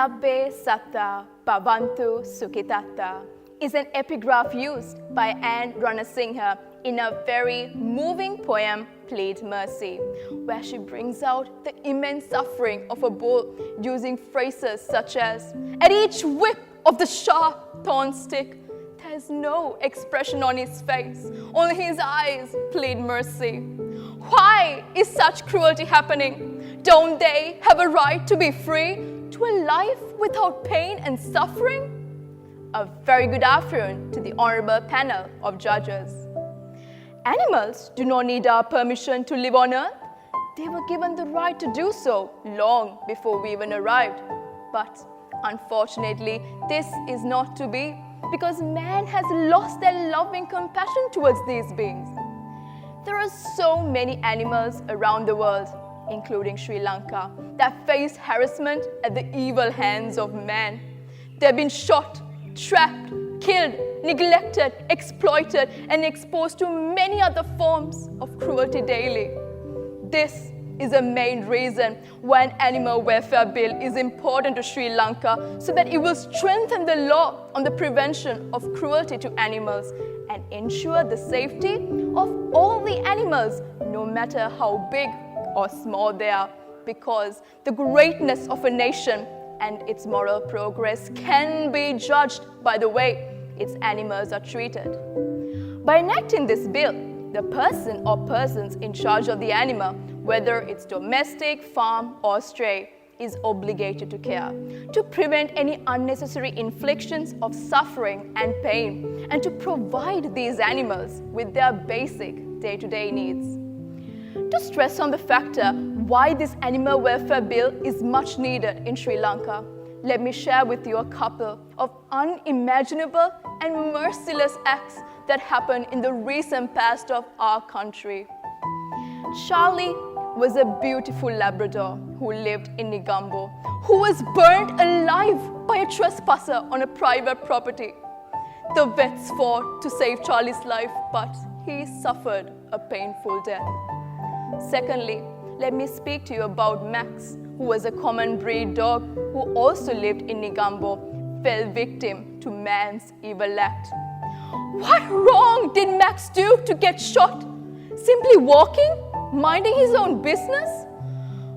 Sabbe Satta Bhavantu Sukhitatta is an epigraph used by Anne Ranasinghe in a very moving poem, Plead Mercy, where she brings out the immense suffering of a bull using phrases such as, "At each whip of the sharp thorn stick, there is no expression on his face, only his eyes plead mercy. Why is such cruelty happening? Don't they have a right to be free, to a life without pain and suffering?" A very good afternoon to the honorable panel of judges. Animals do not need our permission to live on earth. They were given the right to do so long before we even arrived. But unfortunately, this is not to be, because man has lost their loving compassion towards these beings. There are so many animals around the world, including Sri Lanka, that face harassment at the evil hands of man. They've been shot, trapped, killed, neglected, exploited, and exposed to many other forms of cruelty daily. This is the main reason why an animal welfare bill is important to Sri Lanka, so that it will strengthen the law on the prevention of cruelty to animals and ensure the safety of all the animals, no matter how big or small they are, because the greatness of a nation and its moral progress can be judged by the way its animals are treated. By enacting this bill, the person or persons in charge of the animal, whether it's domestic, farm, or stray, is obligated to care, to prevent any unnecessary inflictions of suffering and pain, and to provide these animals with their basic day-to-day needs. To stress on the factor why this animal welfare bill is much needed in Sri Lanka, let me share with you a couple of unimaginable and merciless acts that happened in the recent past of our country. Charlie was a beautiful Labrador who lived in Negombo, who was burnt alive by a trespasser on a private property. The vets fought to save Charlie's life, but he suffered a painful death. Secondly, let me speak to you about Max, who was a common breed dog who also lived in Negombo, fell victim to man's evil act. What wrong did Max do to get shot? Simply walking? Minding his own business?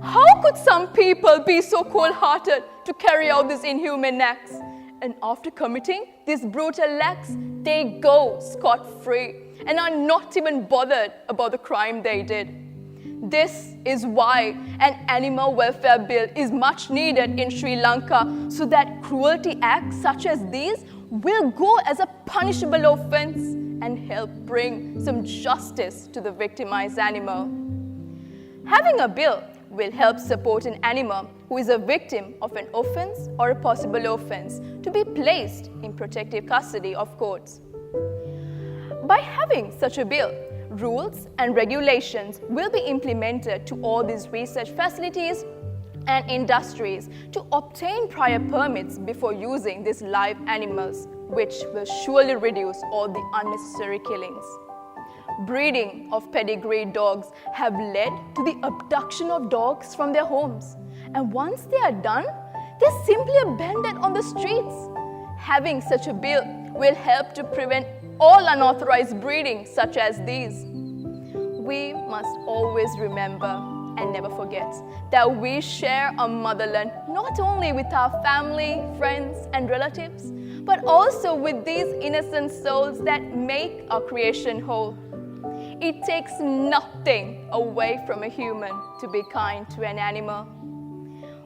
How could some people be so cold-hearted to carry out these inhuman acts? And after committing these brutal acts, they go scot-free and are not even bothered about the crime they did. This is why an animal welfare bill is much needed in Sri Lanka, so that cruelty acts such as these will go as a punishable offense and help bring some justice to the victimized animal. Having a bill will help support an animal who is a victim of an offense or a possible offense to be placed in protective custody of courts. By having such a bill, rules and regulations will be implemented to all these research facilities and industries to obtain prior permits before using these live animals, which will surely reduce all the unnecessary killings. Breeding of pedigree dogs have led to the abduction of dogs from their homes, and once they are done, they're simply abandoned on the streets. Having such a bill will help to prevent all unauthorized breeding such as these. We must always remember and never forget that we share a motherland not only with our family, friends, and relatives, but also with these innocent souls that make our creation whole. It takes nothing away from a human to be kind to an animal.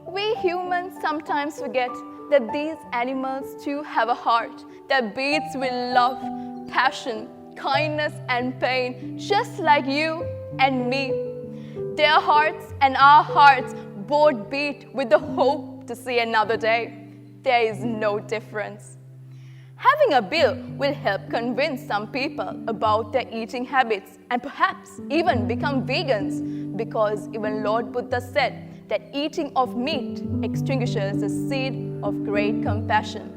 We humans sometimes forget that these animals too have a heart that beats with love, passion, kindness, and pain, just like you and me. Their hearts and our hearts both beat with the hope to see another day. There is no difference. Having a bill will help convince some people about their eating habits and perhaps even become vegans, because even Lord Buddha said that eating of meat extinguishes the seed of great compassion.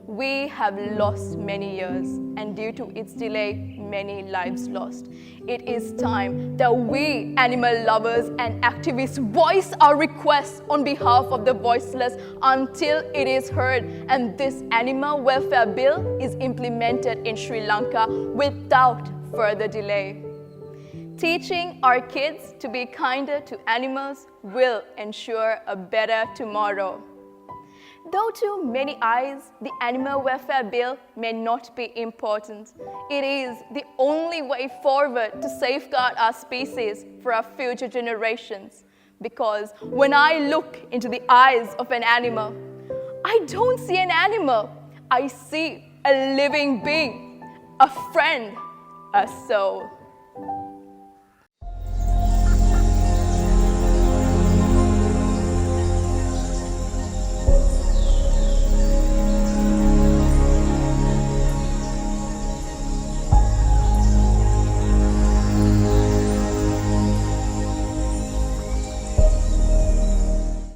We have lost many years, and due to its delay, many lives lost. It is time that we animal lovers and activists voice our requests on behalf of the voiceless until it is heard, and this animal welfare bill is implemented in Sri Lanka without further delay. Teaching our kids to be kinder to animals will ensure a better tomorrow. Though to many eyes, the animal welfare bill may not be important, it is the only way forward to safeguard our species for our future generations. Because when I look into the eyes of an animal, I don't see an animal. I see a living being, a friend, a soul.